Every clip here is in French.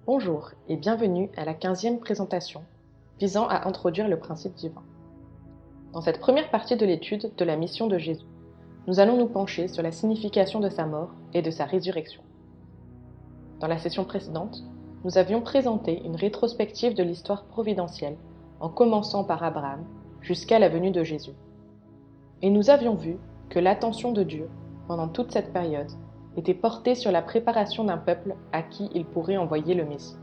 Bonjour et bienvenue à la 15e présentation visant à introduire le principe divin. Dans cette première partie de l'étude de la mission de Jésus, nous allons nous pencher sur la signification de sa mort et de sa résurrection. Dans la session précédente, nous avions présenté une rétrospective de l'histoire providentielle en commençant par Abraham jusqu'à la venue de Jésus. Et nous avions vu que l'attention de Dieu, pendant toute cette période, était portée sur la préparation d'un peuple à qui il pourrait envoyer le Messie.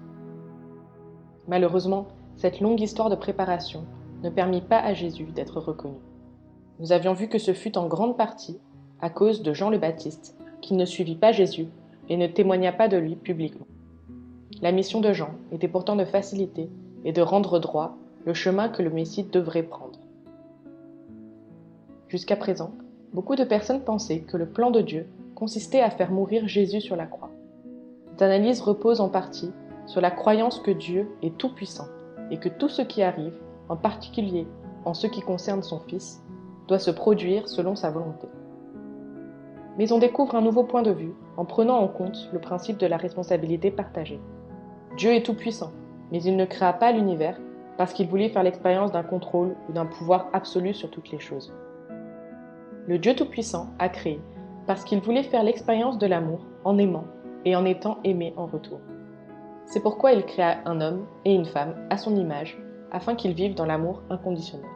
Malheureusement, cette longue histoire de préparation ne permit pas à Jésus d'être reconnu. Nous avions vu que ce fut en grande partie à cause de Jean le Baptiste, qui ne suivit pas Jésus et ne témoigna pas de lui publiquement. La mission de Jean était pourtant de faciliter et de rendre droit le chemin que le Messie devrait prendre. Jusqu'à présent, beaucoup de personnes pensaient que le plan de Dieu consistait à faire mourir Jésus sur la croix. Cette analyse repose en partie sur la croyance que Dieu est tout-puissant et que tout ce qui arrive, en particulier en ce qui concerne son Fils, doit se produire selon sa volonté. Mais on découvre un nouveau point de vue en prenant en compte le principe de la responsabilité partagée. Dieu est tout-puissant, mais il ne créa pas l'univers parce qu'il voulait faire l'expérience d'un contrôle ou d'un pouvoir absolu sur toutes les choses. Le Dieu tout-puissant a créé parce qu'il voulait faire l'expérience de l'amour en aimant et en étant aimé en retour. C'est pourquoi il créa un homme et une femme à son image, afin qu'ils vivent dans l'amour inconditionnel.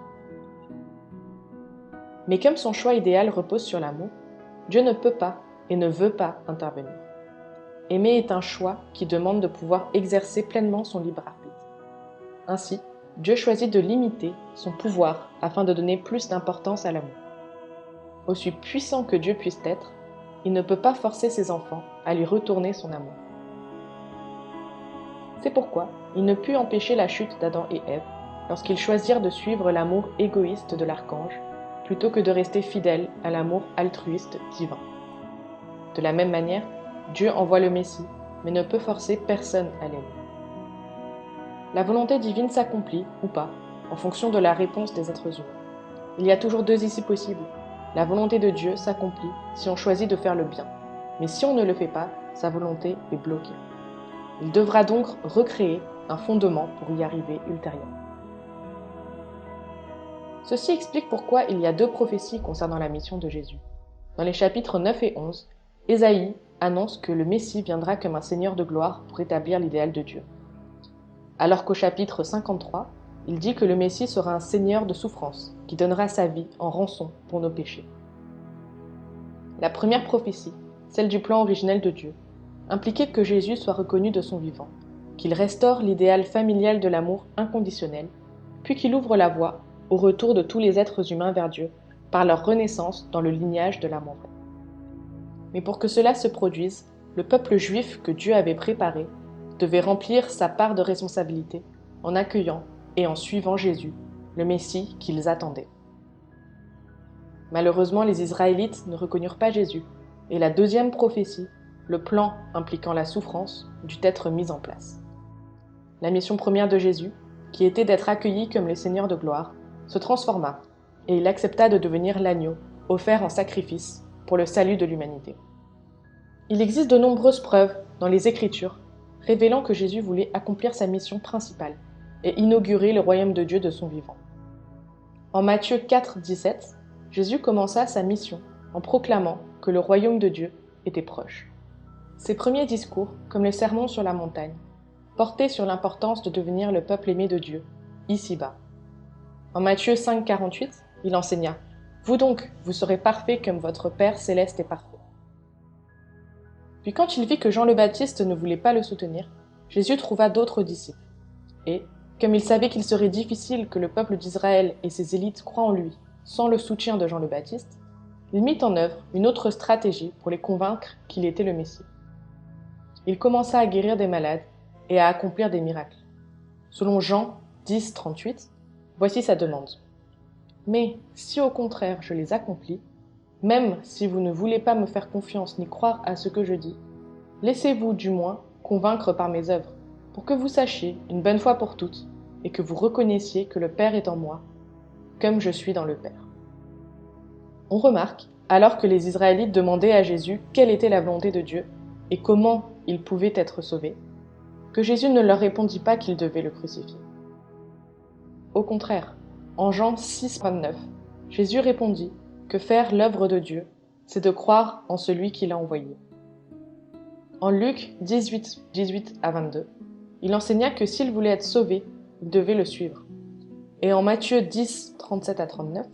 Mais comme son choix idéal repose sur l'amour, Dieu ne peut pas et ne veut pas intervenir. Aimer est un choix qui demande de pouvoir exercer pleinement son libre arbitre. Ainsi, Dieu choisit de limiter son pouvoir afin de donner plus d'importance à l'amour. Aussi puissant que Dieu puisse être, il ne peut pas forcer ses enfants à lui retourner son amour. C'est pourquoi il ne put empêcher la chute d'Adam et Ève lorsqu'ils choisirent de suivre l'amour égoïste de l'archange plutôt que de rester fidèles à l'amour altruiste divin. De la même manière, Dieu envoie le Messie, mais ne peut forcer personne à l'aimer. La volonté divine s'accomplit, ou pas, en fonction de la réponse des êtres humains. Il y a toujours deux issues possibles. La volonté de Dieu s'accomplit si on choisit de faire le bien, mais si on ne le fait pas, sa volonté est bloquée. Il devra donc recréer un fondement pour y arriver ultérieurement. Ceci explique pourquoi il y a deux prophéties concernant la mission de Jésus. Dans les chapitres 9 et 11, Ésaïe annonce que le Messie viendra comme un Seigneur de gloire pour établir l'idéal de Dieu. Alors qu'au chapitre 53, il dit que le Messie sera un Seigneur de souffrance qui donnera sa vie en rançon pour nos péchés. La première prophétie, celle du plan originel de Dieu, impliquait que Jésus soit reconnu de son vivant, qu'il restaure l'idéal familial de l'amour inconditionnel, puis qu'il ouvre la voie au retour de tous les êtres humains vers Dieu par leur renaissance dans le lignage de l'amour vrai. Mais pour que cela se produise, le peuple juif que Dieu avait préparé devait remplir sa part de responsabilité en accueillant et en suivant Jésus, le Messie qu'ils attendaient. Malheureusement, les Israélites ne reconnurent pas Jésus, et la deuxième prophétie, le plan impliquant la souffrance, dut être mise en place. La mission première de Jésus, qui était d'être accueilli comme le Seigneur de gloire, se transforma, et il accepta de devenir l'agneau, offert en sacrifice pour le salut de l'humanité. Il existe de nombreuses preuves dans les Écritures révélant que Jésus voulait accomplir sa mission principale et inaugurer le royaume de Dieu de son vivant. En Matthieu 4, 17, Jésus commença sa mission en proclamant que le royaume de Dieu était proche. Ses premiers discours, comme le sermon sur la montagne, portaient sur l'importance de devenir le peuple aimé de Dieu, ici-bas. En Matthieu 5, 48, il enseigna « Vous donc, vous serez parfaits comme votre Père céleste est parfait. » Puis quand il vit que Jean le Baptiste ne voulait pas le soutenir, Jésus trouva d'autres disciples. Et, comme il savait qu'il serait difficile que le peuple d'Israël et ses élites croient en lui sans le soutien de Jean le Baptiste, il mit en œuvre une autre stratégie pour les convaincre qu'il était le Messie. Il commença à guérir des malades et à accomplir des miracles. Selon Jean 10, 38, voici sa demande. « Mais si au contraire je les accomplis, même si vous ne voulez pas me faire confiance ni croire à ce que je dis, laissez-vous du moins convaincre par mes œuvres, pour que vous sachiez, une bonne fois pour toutes, et que vous reconnaissiez que le Père est en moi, comme je suis dans le Père. » On remarque, alors que les Israélites demandaient à Jésus quelle était la volonté de Dieu et comment il pouvait être sauvé, que Jésus ne leur répondit pas qu'ils devaient le crucifier. Au contraire, en Jean 6, 29, Jésus répondit que faire l'œuvre de Dieu, c'est de croire en celui qui l'a envoyé. En Luc 18, 18 à 22, il enseigna que s'il voulait être sauvé, il devait le suivre. Et en Matthieu 10, 37 à 39,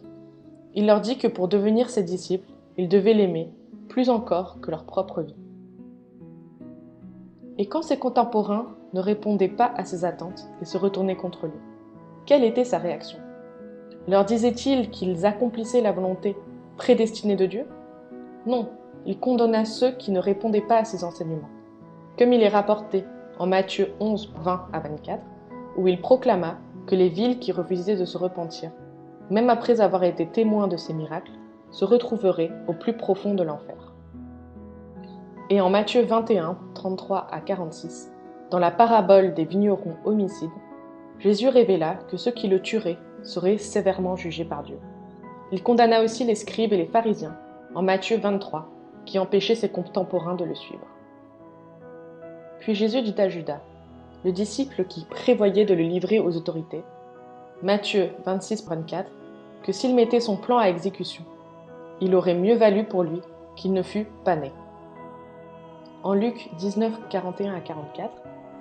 il leur dit que pour devenir ses disciples, ils devaient l'aimer, plus encore que leur propre vie. Et quand ses contemporains ne répondaient pas à ses attentes et se retournaient contre lui, quelle était sa réaction? Leur disait-il qu'ils accomplissaient la volonté prédestinée de Dieu? Non, il condamna ceux qui ne répondaient pas à ses enseignements. Comme il est rapporté en Matthieu 11, 20 à 24, où il proclama que les villes qui refusaient de se repentir, même après avoir été témoins de ces miracles, se retrouveraient au plus profond de l'enfer. Et en Matthieu 21, 33 à 46, dans la parabole des vignerons homicides, Jésus révéla que ceux qui le tueraient seraient sévèrement jugés par Dieu. Il condamna aussi les scribes et les pharisiens, en Matthieu 23, qui empêchaient ses contemporains de le suivre. Puis Jésus dit à Judas, le disciple qui prévoyait de le livrer aux autorités, Matthieu 26, 24, que s'il mettait son plan à exécution, il aurait mieux valu pour lui qu'il ne fût pas né. En Luc 19, 41 à 44,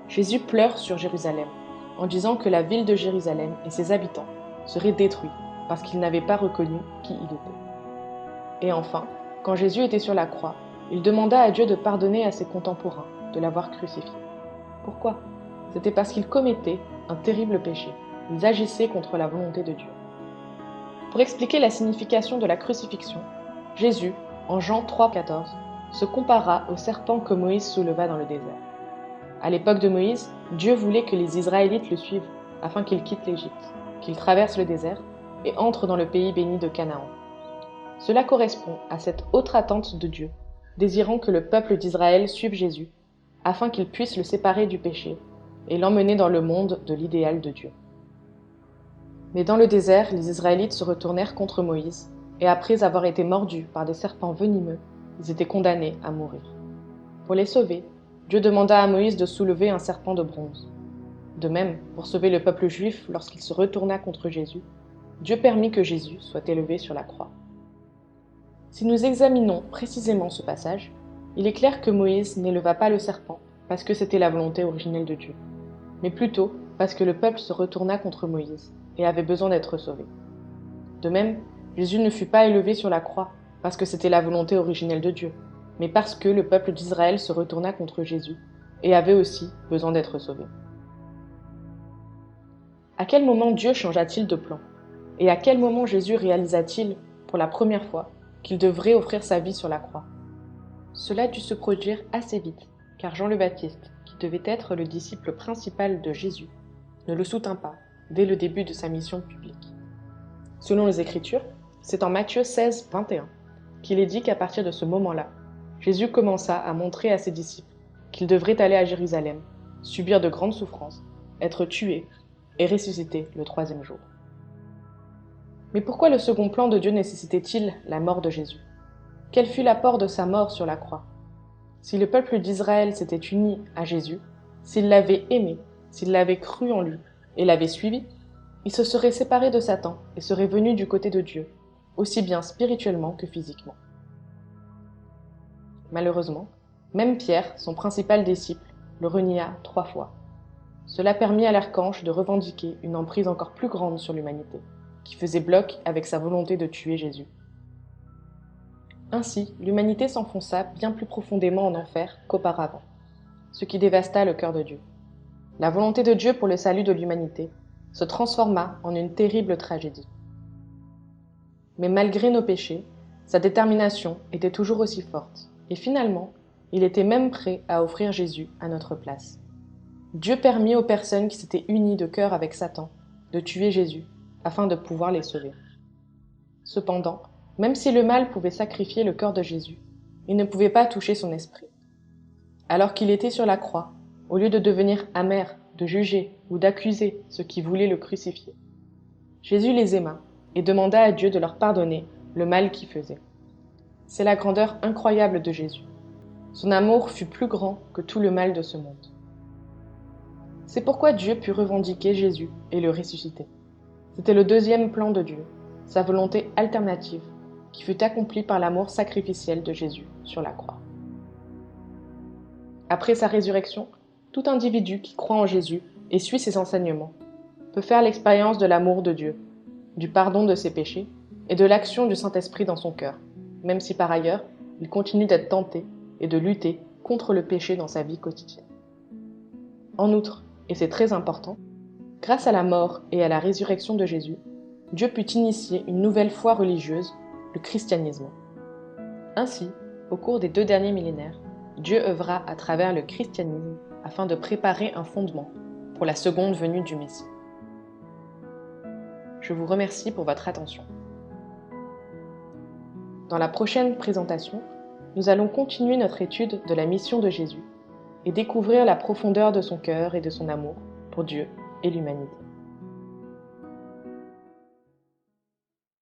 Jésus pleure sur Jérusalem, en disant que la ville de Jérusalem et ses habitants seraient détruits parce qu'ils n'avaient pas reconnu qui il était. Et enfin, quand Jésus était sur la croix, il demanda à Dieu de pardonner à ses contemporains de l'avoir crucifié. Pourquoi? C'était parce qu'ils commettaient un terrible péché. Ils agissaient contre la volonté de Dieu. Pour expliquer la signification de la crucifixion, Jésus, en Jean 3, 14, se compara au serpent que Moïse souleva dans le désert. À l'époque de Moïse, Dieu voulait que les Israélites le suivent afin qu'ils quittent l'Égypte, qu'ils traversent le désert et entrent dans le pays béni de Canaan. Cela correspond à cette autre attente de Dieu, désirant que le peuple d'Israël suive Jésus, afin qu'il puisse le séparer du péché et l'emmener dans le monde de l'idéal de Dieu. Mais dans le désert, les Israélites se retournèrent contre Moïse, et après avoir été mordus par des serpents venimeux, ils étaient condamnés à mourir. Pour les sauver, Dieu demanda à Moïse de soulever un serpent de bronze. De même, pour sauver le peuple juif lorsqu'il se retourna contre Jésus, Dieu permit que Jésus soit élevé sur la croix. Si nous examinons précisément ce passage, il est clair que Moïse n'éleva pas le serpent parce que c'était la volonté originelle de Dieu, mais plutôt parce que le peuple se retourna contre Moïse et avait besoin d'être sauvé. De même, Jésus ne fut pas élevé sur la croix parce que c'était la volonté originelle de Dieu, mais parce que le peuple d'Israël se retourna contre Jésus et avait aussi besoin d'être sauvé. À quel moment Dieu changea-t-il de plan? Et à quel moment Jésus réalisa-t-il, pour la première fois, qu'il devrait offrir sa vie sur la croix? Cela dut se produire assez vite, car Jean le Baptiste, qui devait être le disciple principal de Jésus, ne le soutint pas dès le début de sa mission publique. Selon les Écritures, c'est en Matthieu 16, 21 qu'il est dit qu'à partir de ce moment-là, Jésus commença à montrer à ses disciples qu'ils devraient aller à Jérusalem, subir de grandes souffrances, être tués et ressusciter le troisième jour. Mais pourquoi le second plan de Dieu nécessitait-il la mort de Jésus? Quel fut l'apport de sa mort sur la croix? Si le peuple d'Israël s'était uni à Jésus, s'il l'avait aimé, s'il l'avait cru en lui et l'avait suivi, il se serait séparé de Satan et serait venu du côté de Dieu, aussi bien spirituellement que physiquement. Malheureusement, même Pierre, son principal disciple, le renia 3 fois. Cela permit à l'archange de revendiquer une emprise encore plus grande sur l'humanité, qui faisait bloc avec sa volonté de tuer Jésus. Ainsi, l'humanité s'enfonça bien plus profondément en enfer qu'auparavant, ce qui dévasta le cœur de Dieu. La volonté de Dieu pour le salut de l'humanité se transforma en une terrible tragédie. Mais malgré nos péchés, sa détermination était toujours aussi forte, et finalement, il était même prêt à offrir Jésus à notre place. Dieu permit aux personnes qui s'étaient unies de cœur avec Satan de tuer Jésus, afin de pouvoir les sauver. Cependant, même si le mal pouvait sacrifier le cœur de Jésus, il ne pouvait pas toucher son esprit. Alors qu'il était sur la croix, au lieu de devenir amer, de juger ou d'accuser ceux qui voulaient le crucifier, Jésus les aima et demanda à Dieu de leur pardonner le mal qu'ils faisaient. C'est la grandeur incroyable de Jésus. Son amour fut plus grand que tout le mal de ce monde. C'est pourquoi Dieu put revendiquer Jésus et le ressusciter. C'était le deuxième plan de Dieu, sa volonté alternative, qui fut accomplie par l'amour sacrificiel de Jésus sur la croix. Après sa résurrection, tout individu qui croit en Jésus et suit ses enseignements peut faire l'expérience de l'amour de Dieu, du pardon de ses péchés et de l'action du Saint-Esprit dans son cœur, même si par ailleurs, il continue d'être tenté et de lutter contre le péché dans sa vie quotidienne. En outre, et c'est très important, grâce à la mort et à la résurrection de Jésus, Dieu put initier une nouvelle foi religieuse, le christianisme. Ainsi, au cours des 2 derniers millénaires, Dieu œuvra à travers le christianisme afin de préparer un fondement pour la seconde venue du Messie. Je vous remercie pour votre attention. Dans la prochaine présentation, nous allons continuer notre étude de la mission de Jésus et découvrir la profondeur de son cœur et de son amour pour Dieu et l'humanité.